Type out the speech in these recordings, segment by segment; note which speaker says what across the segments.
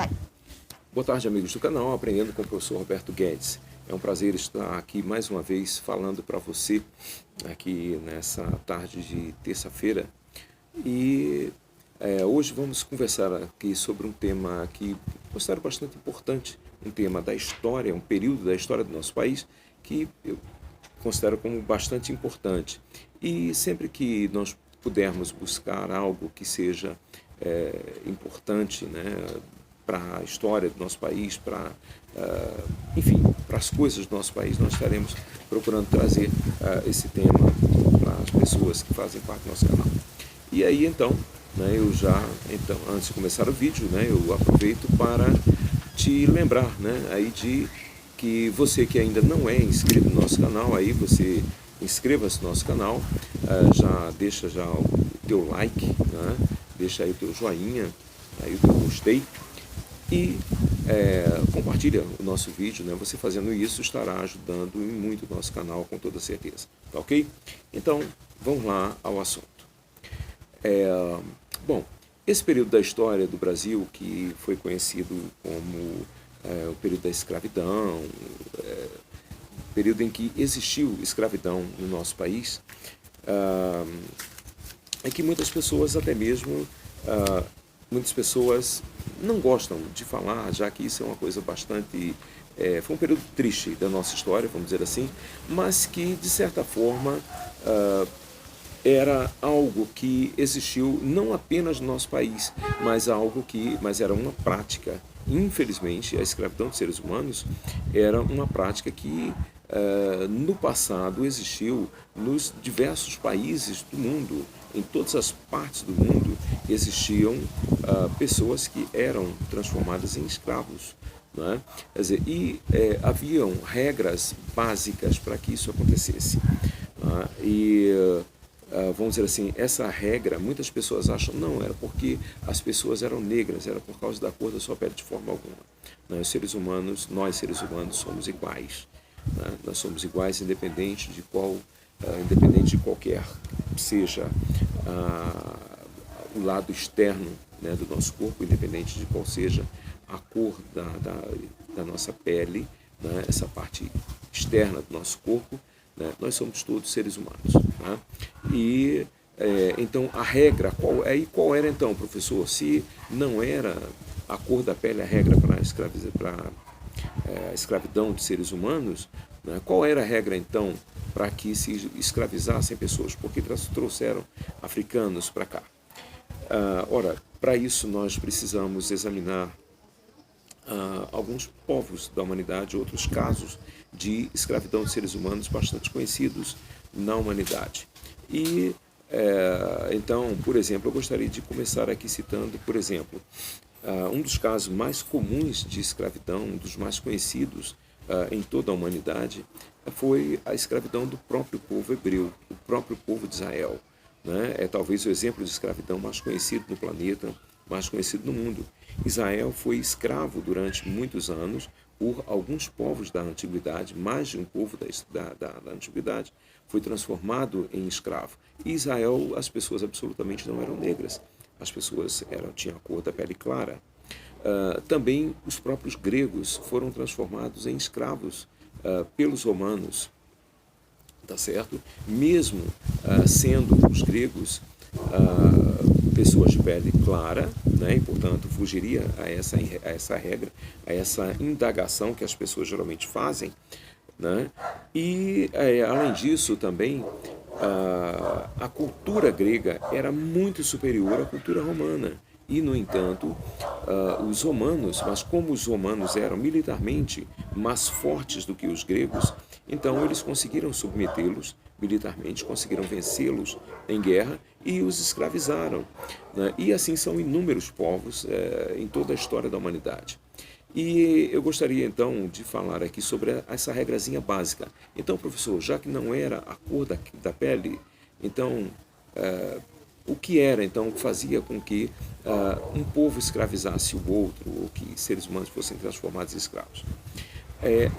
Speaker 1: Vai.
Speaker 2: Boa tarde, amigos do canal Aprendendo com o Professor Roberto Guedes. É um prazer estar aqui mais uma vez falando para você aqui nessa tarde de terça-feira. E hoje vamos conversar aqui sobre um tema que considero bastante importante, um tema da história, um período da história do nosso país que eu considero como bastante importante. E sempre que nós pudermos buscar algo que seja importante, né, para a história do nosso país, enfim, para as coisas do nosso país, nós estaremos procurando trazer esse tema para as pessoas que fazem parte do nosso canal. E aí, então, né, antes de começar o vídeo, né, eu aproveito para te lembrar, né, aí que você que ainda não é inscrito no nosso canal, aí você inscreva-se no nosso canal, já deixa o teu like, né, deixa aí o teu joinha, aí o teu gostei, e compartilha o nosso vídeo, né? Você fazendo isso estará ajudando muito o nosso canal, com toda certeza, tá ok? Então, vamos lá ao assunto. Bom, esse período da história do Brasil, que foi conhecido como o período da escravidão, período em que existiu escravidão no nosso país, é que muitas pessoas até mesmo... muitas pessoas não gostam de falar, já que isso é uma coisa bastante... foi um período triste da nossa história, vamos dizer assim, mas que, de certa forma, era algo que existiu não apenas no nosso país, mas era uma prática. Infelizmente, a escravidão de seres humanos era uma prática que, no passado, existiu nos diversos países do mundo. Em todas as partes do mundo existiam pessoas que eram transformadas em escravos, né? Quer dizer, haviam regras básicas para que isso acontecesse. Vamos dizer assim, essa regra, muitas pessoas acham, não, era porque as pessoas eram negras, era por causa da cor da sua pele, de forma alguma. Nós seres humanos somos iguais. Né? Nós somos iguais independente de qualquer seja o lado externo, né, do nosso corpo, independente de qual seja a cor da nossa pele, né, essa parte externa do nosso corpo, né, nós somos todos seres humanos. Né? Então, a regra, qual era então, professor? Se não era a cor da pele a regra para a escravidão de seres humanos, né, qual era a regra então para que se escravizassem pessoas? Porque trouxeram africanos para cá. Ora, para isso nós precisamos examinar alguns povos da humanidade, outros casos de escravidão de seres humanos bastante conhecidos na humanidade. Então, por exemplo, eu gostaria de começar aqui citando, por exemplo, um dos casos mais comuns de escravidão, um dos mais conhecidos em toda a humanidade, foi a escravidão do próprio povo hebreu, o próprio povo de Israel. Né? É talvez o exemplo de escravidão mais conhecido no planeta, mais conhecido no mundo. Israel foi escravo durante muitos anos por alguns povos da antiguidade, mais de um povo da antiguidade foi transformado em escravo. Em Israel, as pessoas absolutamente não eram negras, as pessoas tinham a cor da pele clara. Também os próprios gregos foram transformados em escravos pelos romanos, tá certo? Mesmo sendo os gregos pessoas de pele clara, né, e portanto fugiria a essa regra, a essa indagação que as pessoas geralmente fazem, né? Além disso também a cultura grega era muito superior à cultura romana. E, no entanto, os romanos, mas como os romanos eram militarmente mais fortes do que os gregos, então eles conseguiram submetê-los militarmente, conseguiram vencê-los em guerra e os escravizaram. Né? E assim são inúmeros povos em toda a história da humanidade. E eu gostaria, então, de falar aqui sobre essa regrazinha básica. Então, professor, já que não era a cor da pele, então... o que era, então, que fazia com que um povo escravizasse o outro, ou que seres humanos fossem transformados em escravos?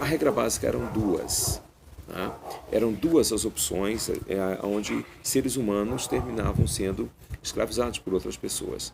Speaker 2: A regra básica eram duas. Tá? Eram duas as opções onde seres humanos terminavam sendo escravizados por outras pessoas.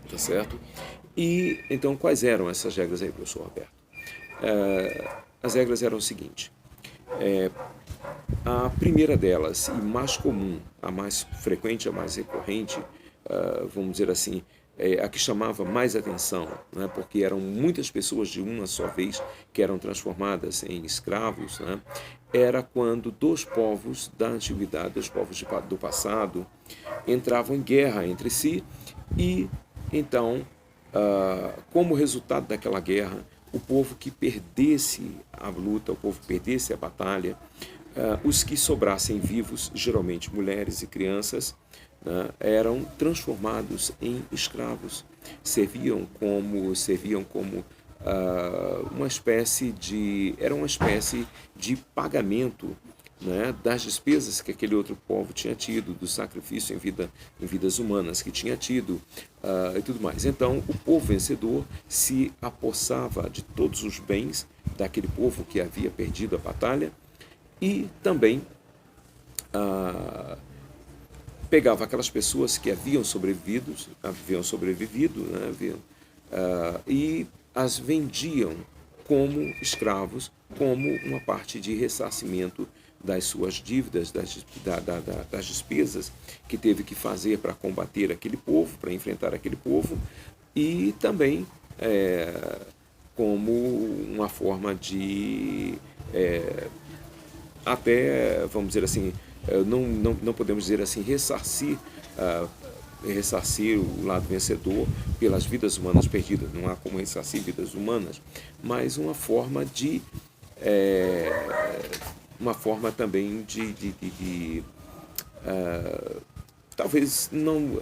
Speaker 2: Tá certo? E então quais eram essas regras aí, professor Roberto? As regras eram o seguinte: a primeira delas, e mais comum, a mais frequente, a mais recorrente, vamos dizer assim, a que chamava mais atenção, né, porque eram muitas pessoas de uma só vez que eram transformadas em escravos, né, era quando dois povos da antiguidade, dois povos do passado, entravam em guerra entre si e, então, como resultado daquela guerra, o povo que perdesse a luta, o povo que perdesse a batalha, os que sobrassem vivos, geralmente mulheres e crianças, né, eram transformados em escravos. Serviam como era uma espécie de pagamento, né, das despesas que aquele outro povo tinha tido, do sacrifício em vidas humanas que tinha tido, e tudo mais. Então, o povo vencedor se apossava de todos os bens daquele povo que havia perdido a batalha e também pegava aquelas pessoas que haviam sobrevivido, né, e as vendiam como escravos, como uma parte de ressarcimento das suas dívidas, das despesas que teve que fazer para combater aquele povo, para enfrentar aquele povo, e também como uma forma de até, vamos dizer assim, não podemos dizer assim, ressarcir o lado vencedor pelas vidas humanas perdidas. Não há como ressarcir vidas humanas, mas uma forma também talvez não,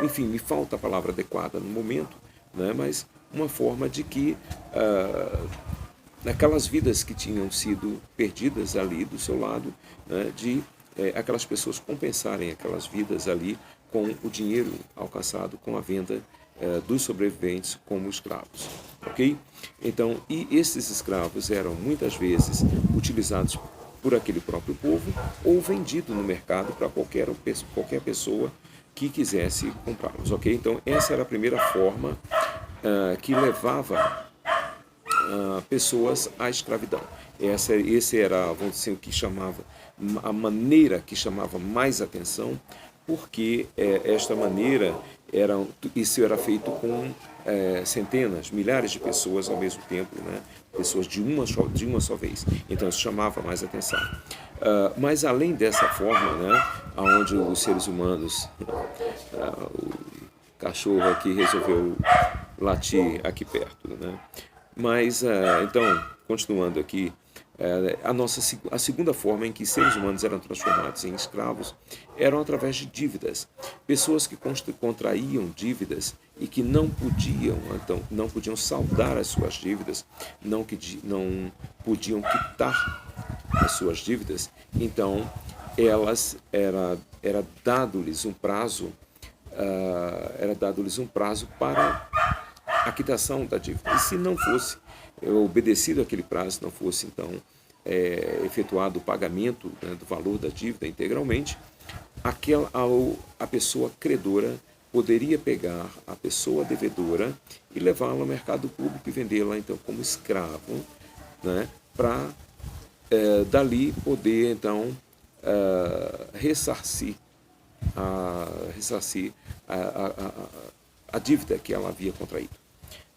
Speaker 2: enfim, me falta a palavra adequada no momento, né, mas uma forma de que naquelas vidas que tinham sido perdidas ali do seu lado, né, de aquelas pessoas compensarem aquelas vidas ali com o dinheiro alcançado com a venda dos sobreviventes como escravos, ok? Então, e esses escravos eram muitas vezes utilizados por aquele próprio povo ou vendido no mercado para qualquer pessoa que quisesse comprá-los, ok? Então, essa era a primeira forma que levava pessoas à escravidão. Esse era, vamos dizer, o que chamava, a maneira que chamava mais atenção, porque esta maneira, isso era feito com centenas, milhares de pessoas ao mesmo tempo, né? Pessoas de uma só vez. Então isso chamava mais atenção. Mas além dessa forma, né, onde os seres humanos, o cachorro aqui resolveu latir aqui perto, né? Mas, então, continuando aqui, a segunda forma em que seres humanos eram transformados em escravos eram através de dívidas. Pessoas que contraíam dívidas e que não podiam saldar as suas dívidas, não podiam quitar as suas dívidas, então era dado-lhes um prazo, para a quitação da dívida. E se não fosse obedecido aquele prazo, não fosse então efetuado o pagamento, né, do valor da dívida integralmente, a pessoa credora poderia pegar a pessoa devedora e levá-la ao mercado público e vendê-la então como escravo, né, para dali poder então ressarcir a dívida que ela havia contraído.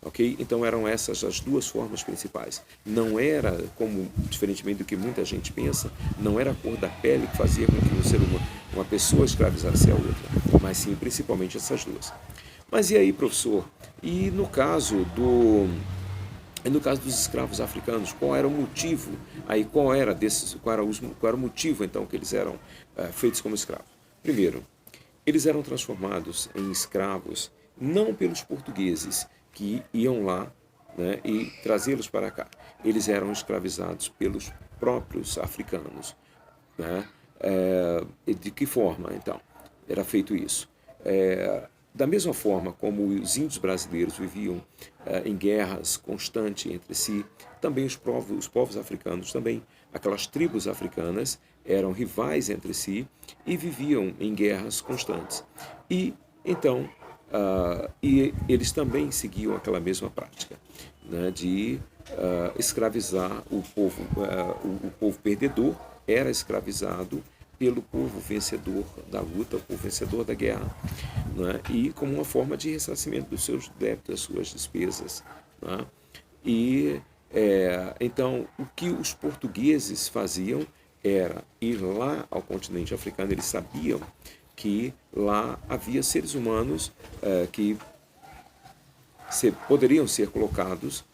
Speaker 2: Ok? Então eram essas as duas formas principais. Não era, como diferentemente do que muita gente pensa, não era a cor da pele que fazia com que uma pessoa escravizasse a outra, mas sim principalmente essas duas. Mas e aí, professor? E no caso dos escravos africanos, qual era o motivo? Aí qual era o motivo então que eles eram feitos como escravos? Primeiro, eles eram transformados em escravos não pelos portugueses que iam lá, né, e trazê-los para cá. Eles eram escravizados pelos próprios africanos, né? De que forma, então, era feito isso? Da mesma forma como os índios brasileiros viviam em guerras constantes entre si, também os povos africanos, também aquelas tribos africanas eram rivais entre si e viviam em guerras constantes. E, então, E eles também seguiam aquela mesma prática, né, de escravizar o povo. O povo perdedor era escravizado pelo povo vencedor da luta, o povo vencedor da guerra, né, e como uma forma de ressarcimento dos seus débitos, das suas despesas. Né. E então o que os portugueses faziam era ir lá ao continente africano. Eles sabiam que lá havia seres humanos que poderiam ser colocados,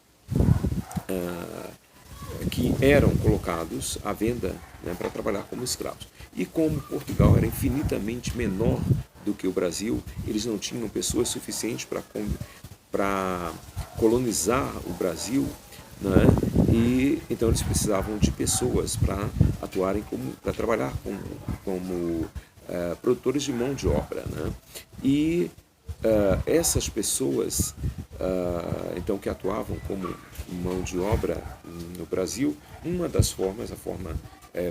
Speaker 2: que eram colocados à venda, né, para trabalhar como escravos. E como Portugal era infinitamente menor do que o Brasil, eles não tinham pessoas suficientes para colonizar o Brasil, né? E então eles precisavam de pessoas para atuarem para trabalhar como produtores de mão de obra, né? E essas pessoas, então, que atuavam como mão de obra no Brasil, uma das formas, a forma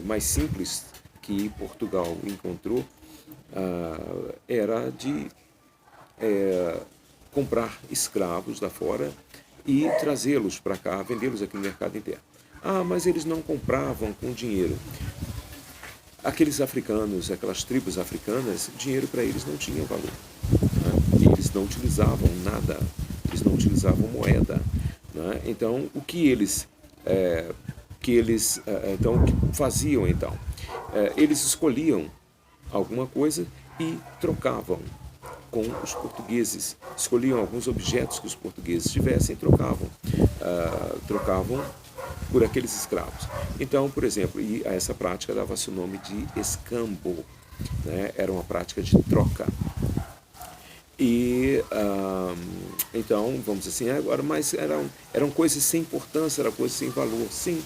Speaker 2: mais simples que Portugal encontrou, era de comprar escravos da fora e trazê-los para cá, vendê-los aqui no mercado interno. Mas eles não compravam com dinheiro. Aqueles africanos, aquelas tribos africanas, dinheiro para eles não tinha valor, né? Eles não utilizavam nada, eles não utilizavam moeda, né? Então, o que eles faziam então? Eles escolhiam alguma coisa e trocavam com os portugueses, escolhiam alguns objetos que os portugueses tivessem e trocavam por aqueles escravos. Então, por exemplo, e a essa prática dava-se o nome de escambo, né? Era uma prática de troca. E então, vamos dizer assim, agora, mas eram coisas sem importância, eram coisas sem valor, sim.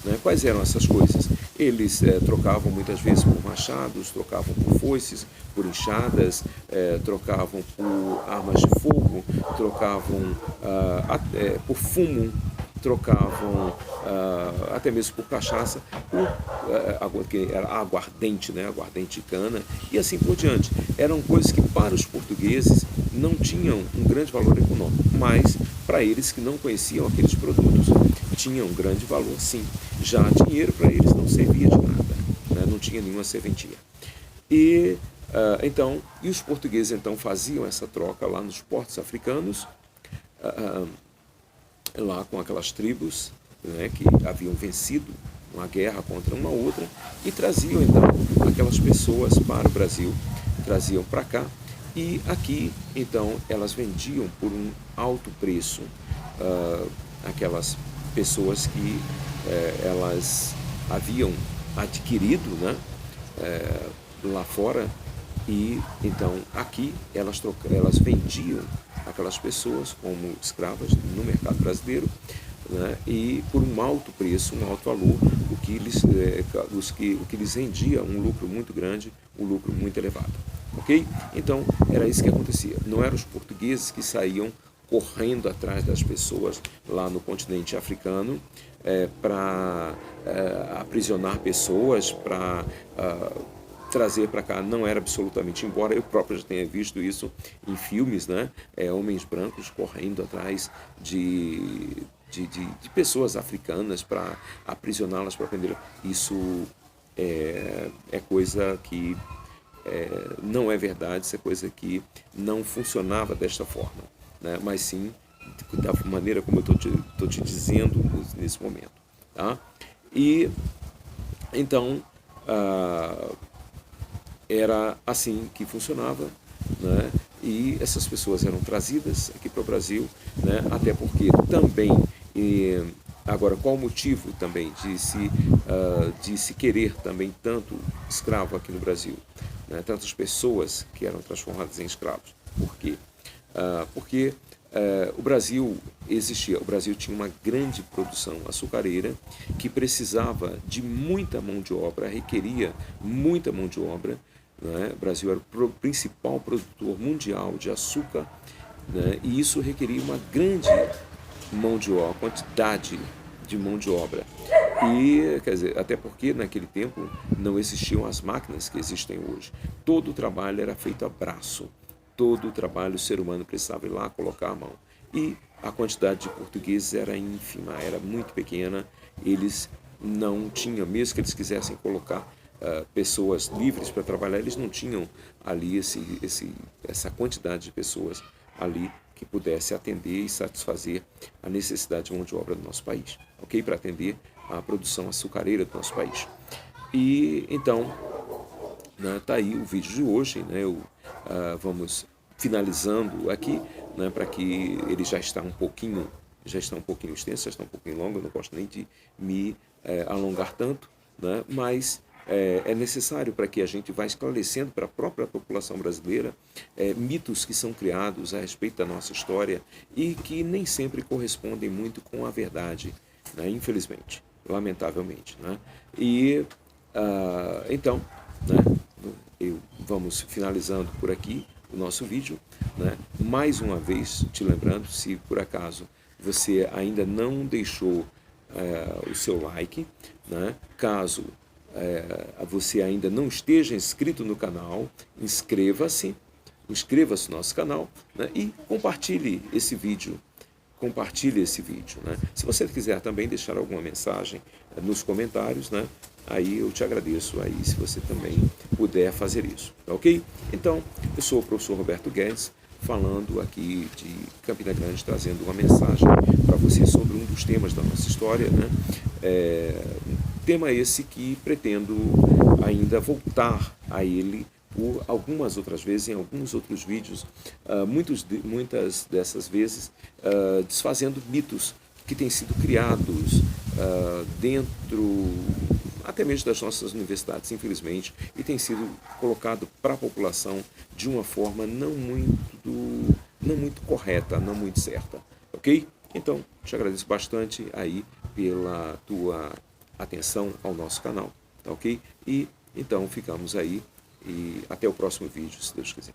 Speaker 2: Né? Quais eram essas coisas? Eles trocavam muitas vezes por machados, trocavam por foices, por enxadas, trocavam por armas de fogo, trocavam por fumo, trocavam até mesmo por cachaça, que era aguardente, né? Aguardente de cana, e assim por diante. Eram coisas que para os portugueses não tinham um grande valor econômico, mas para eles que não conheciam aqueles produtos tinham um grande valor, sim. Já dinheiro para eles não servia de nada, né? Não tinha nenhuma serventia. E e os portugueses então faziam essa troca lá nos portos africanos, lá com aquelas tribos, né, que haviam vencido uma guerra contra uma outra, e traziam então aquelas pessoas para o Brasil, traziam para cá, e aqui então elas vendiam por um alto preço aquelas pessoas que elas haviam adquirido, né, lá fora, e então aqui elas vendiam aquelas pessoas como escravas no mercado brasileiro, né, e por um alto preço, um alto valor, o que lhes rendia um lucro muito grande, um lucro muito elevado. Ok? Então era isso que acontecia. Não eram os portugueses que saíam correndo atrás das pessoas lá no continente africano para aprisionar pessoas, para trazer para cá. Não era absolutamente, embora eu próprio já tenha visto isso em filmes, né? Homens brancos correndo atrás de pessoas africanas para aprisioná-las, para prender. Isso é coisa que não é verdade, isso é coisa que não funcionava desta forma, né? Mas sim da maneira como eu estou te dizendo nesse momento. Tá? E então era assim que funcionava, né? E essas pessoas eram trazidas aqui para o Brasil, né? Até porque também, agora qual o motivo também de se querer também tanto escravo aqui no Brasil, né? Tantas pessoas que eram transformadas em escravos? Por quê? Porque o Brasil tinha uma grande produção açucareira que precisava de muita mão de obra, requeria muita mão de obra, né? O Brasil era o principal produtor mundial de açúcar, né? E isso requeria uma grande mão de obra, quantidade de mão de obra. E, quer dizer, até porque naquele tempo não existiam as máquinas que existem hoje. Todo o trabalho era feito a braço, todo o trabalho o ser humano precisava ir lá colocar a mão. E a quantidade de portugueses era ínfima, era muito pequena. Eles não tinham, mesmo que eles quisessem colocar pessoas livres para trabalhar, eles não tinham ali essa quantidade de pessoas ali que pudesse atender e satisfazer a necessidade de mão de obra do nosso país, ok? Para atender a produção açucareira do nosso país. E então, tá aí o vídeo de hoje, né? Vamos finalizando aqui, né? Para que ele já está um pouquinho extenso, já está um pouquinho longo, eu não gosto nem de me alongar tanto, né? Mas é necessário para que a gente vá esclarecendo para a própria população brasileira mitos que são criados a respeito da nossa história e que nem sempre correspondem muito com a verdade, né? Infelizmente, lamentavelmente, né? E então, né, vamos finalizando por aqui o nosso vídeo, né? Mais uma vez te lembrando, se por acaso você ainda não deixou o seu like, né? Caso você ainda não esteja inscrito no canal, inscreva-se no nosso canal, né? E compartilhe esse vídeo. Né? Se você quiser também deixar alguma mensagem nos comentários, né? Aí eu te agradeço aí se você também puder fazer isso, tá ok? Então, eu sou o professor Roberto Guedes, falando aqui de Campina Grande, trazendo uma mensagem para você sobre um dos temas da nossa história, né? Tema esse que pretendo ainda voltar a ele por algumas outras vezes, em alguns outros vídeos, muitas dessas vezes desfazendo mitos que têm sido criados dentro até mesmo das nossas universidades, infelizmente, e tem sido colocado para a população de uma forma não muito correta, não muito certa, ok? Então, te agradeço bastante aí pela tua atenção ao nosso canal, tá ok? E então ficamos aí e até o próximo vídeo, se Deus quiser.